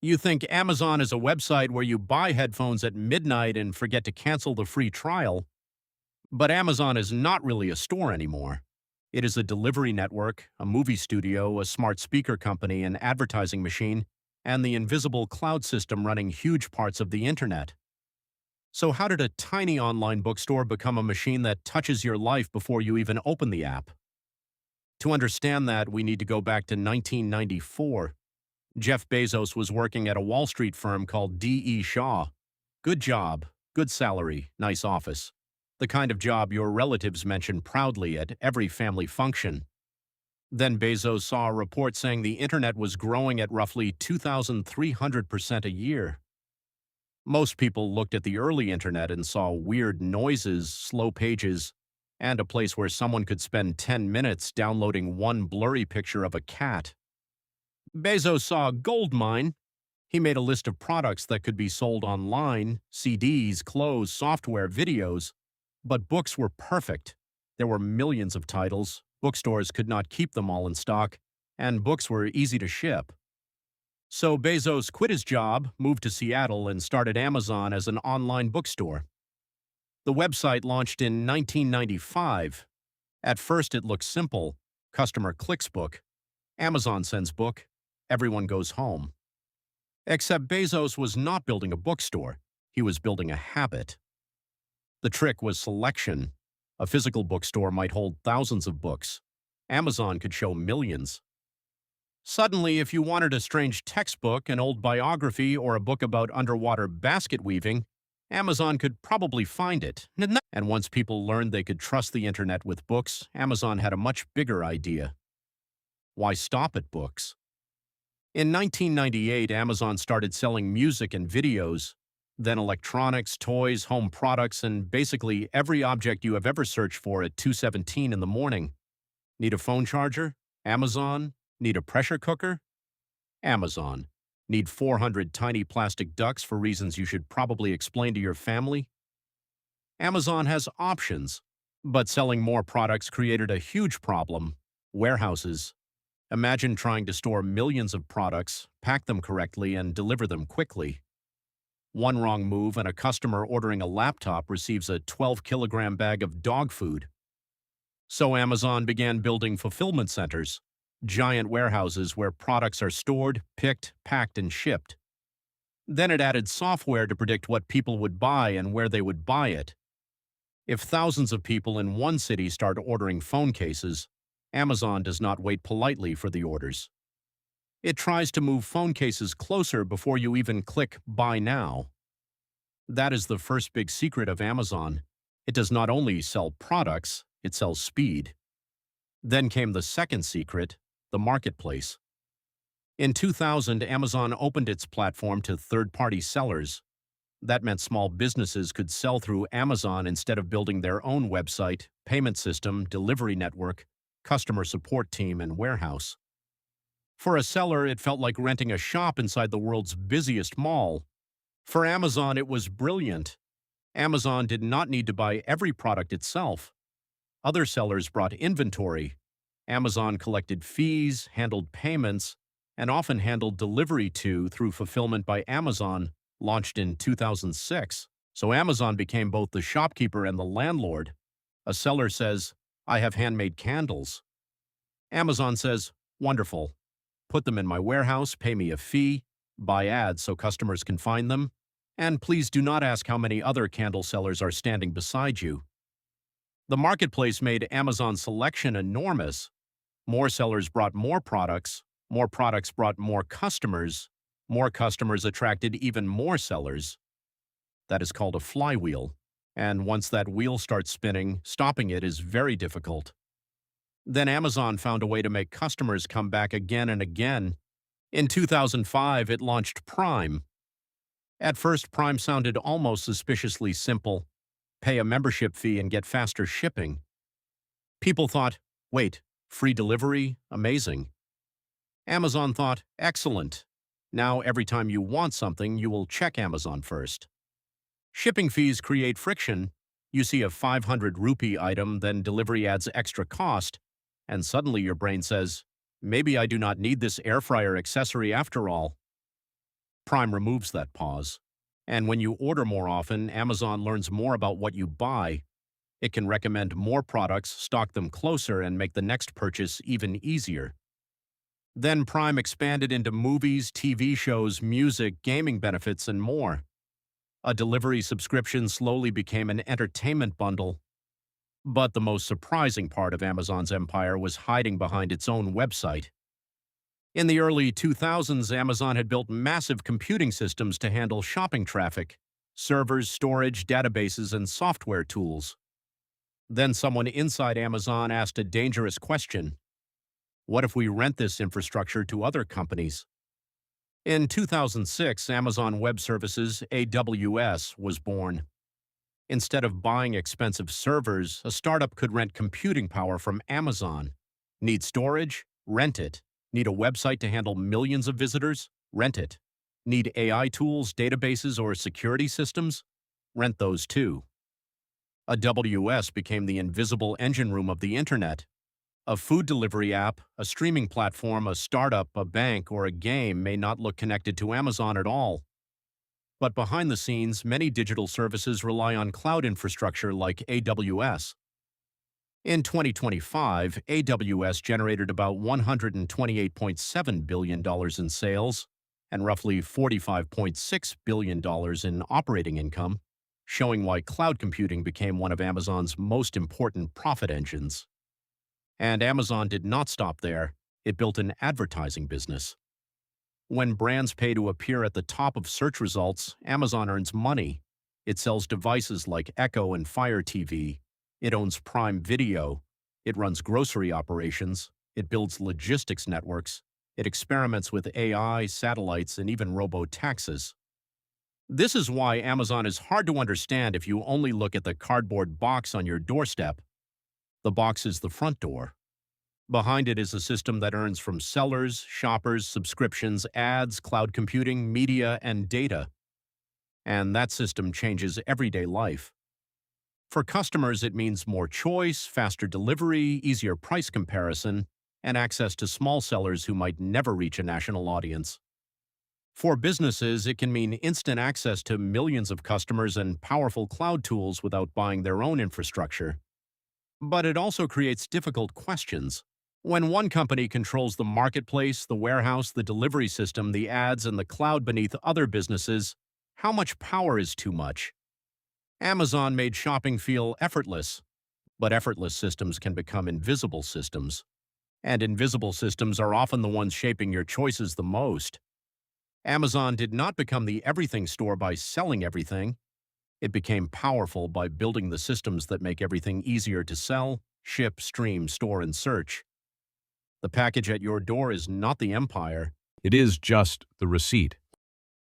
You think Amazon is a website where you buy headphones at midnight and forget to cancel the free trial, but Amazon is not really a store anymore. It is a delivery network, a movie studio, a smart speaker company, an advertising machine, and the invisible cloud system running huge parts of the internet. So, how did a tiny online bookstore become a machine that touches your life before you even open the app? To understand that, we need to go back to 1994. Jeff Bezos was working at a Wall Street firm called D.E. Shaw. Good job, good salary, nice office. The kind of job your relatives mention proudly at every family function. Then Bezos saw a report saying the internet was growing at roughly 2,300% a year. Most people looked at the early internet and saw weird noises, slow pages, and a place where someone could spend 10 minutes downloading one blurry picture of a cat. Bezos saw a gold mine. He made a list of products that could be sold online: CDs, clothes, software, videos. But books were perfect. There were millions of titles, bookstores could not keep them all in stock, and books were easy to ship. So Bezos quit his job, moved to Seattle, and started Amazon as an online bookstore. The website launched in 1995. At first it looked simple: customer clicks book, Amazon sends book, everyone goes home. Except Bezos was not building a bookstore, he was building a habit. The trick was selection. A physical bookstore might hold thousands of books. Amazon could show millions. Suddenly, if you wanted a strange textbook, an old biography, or a book about underwater basket weaving, Amazon could probably find it. And once people learned they could trust the internet with books, Amazon had a much bigger idea. Why stop at books? In 1998, Amazon started selling music and videos, then electronics, toys, home products, and basically every object you have ever searched for at 2:17 in the morning. Need a phone charger? Amazon. Need a pressure cooker? Amazon. Need 400 tiny plastic ducks for reasons you should probably explain to your family? Amazon has options, but selling more products created a huge problem: warehouses. Imagine trying to store millions of products, pack them correctly, and deliver them quickly. One wrong move and a customer ordering a laptop receives a 12-kilogram bag of dog food. So Amazon began building fulfillment centers, giant warehouses where products are stored, picked, packed, and shipped. Then it added software to predict what people would buy and where they would buy it. If thousands of people in one city start ordering phone cases, Amazon does not wait politely for the orders. It tries to move phone cases closer before you even click Buy Now. That is the first big secret of Amazon. It does not only sell products, it sells speed. Then came the second secret: the marketplace. In 2000, Amazon opened its platform to third-party sellers. That meant small businesses could sell through Amazon instead of building their own website, payment system, delivery network, customer support team, and warehouse. For a seller, it felt like renting a shop inside the world's busiest mall. For Amazon, it was brilliant. Amazon did not need to buy every product itself. Other sellers brought inventory. Amazon collected fees, handled payments, and often handled delivery through Fulfillment by Amazon, launched in 2006. So Amazon became both the shopkeeper and the landlord. A seller says, "I have handmade candles." Amazon says, "Wonderful. Put them in my warehouse, pay me a fee, buy ads so customers can find them, and please do not ask how many other candle sellers are standing beside you." The marketplace made Amazon's selection enormous. More sellers brought more products brought more customers attracted even more sellers. That is called a flywheel. And once that wheel starts spinning, stopping it is very difficult. Then Amazon found a way to make customers come back again and again. In 2005, it launched Prime. At first, Prime sounded almost suspiciously simple: pay a membership fee and get faster shipping. People thought, wait, free delivery? Amazing. Amazon thought, excellent. Now every time you want something, you will check Amazon first. Shipping fees create friction. You see a 500 rupee item, then delivery adds extra cost, and suddenly your brain says, maybe I do not need this air fryer accessory after all. Prime removes that pause. And when you order more often, Amazon learns more about what you buy. It can recommend more products, stock them closer, and make the next purchase even easier. Then Prime expanded into movies, TV shows, music, gaming benefits, and more. A delivery subscription slowly became an entertainment bundle. But the most surprising part of Amazon's empire was hiding behind its own website. In the early 2000s, Amazon had built massive computing systems to handle shopping traffic, servers, storage, databases, and software tools. Then someone inside Amazon asked a dangerous question. What if we rent this infrastructure to other companies? In 2006, Amazon Web Services, AWS, was born. Instead of buying expensive servers, a startup could rent computing power from Amazon. Need storage? Rent it. Need a website to handle millions of visitors? Rent it. Need AI tools, databases, or security systems? Rent those too. AWS became the invisible engine room of the internet. A food delivery app, a streaming platform, a startup, a bank, or a game may not look connected to Amazon at all. But behind the scenes, many digital services rely on cloud infrastructure like AWS. In 2025, AWS generated about $128.7 billion in sales and roughly $45.6 billion in operating income, showing why cloud computing became one of Amazon's most important profit engines. And Amazon did not stop there. It built an advertising business. When brands pay to appear at the top of search results, Amazon earns money. It sells devices like Echo and Fire TV. It owns Prime Video. It runs grocery operations. It builds logistics networks. It experiments with AI, satellites, and even robo-taxis. This is why Amazon is hard to understand if you only look at the cardboard box on your doorstep. The box is the front door. Behind it is a system that earns from sellers, shoppers, subscriptions, ads, cloud computing, media, and data. And that system changes everyday life. For customers, it means more choice, faster delivery, easier price comparison, and access to small sellers who might never reach a national audience. For businesses, it can mean instant access to millions of customers and powerful cloud tools without buying their own infrastructure. But it also creates difficult questions. When one company controls the marketplace, the warehouse, the delivery system, the ads, and the cloud beneath other businesses, how much power is too much? Amazon made shopping feel effortless, but effortless systems can become invisible systems. And invisible systems are often the ones shaping your choices the most. Amazon did not become the everything store by selling everything. It became powerful by building the systems that make everything easier to sell, ship, stream, store, and search. The package at your door is not the empire. It is just the receipt.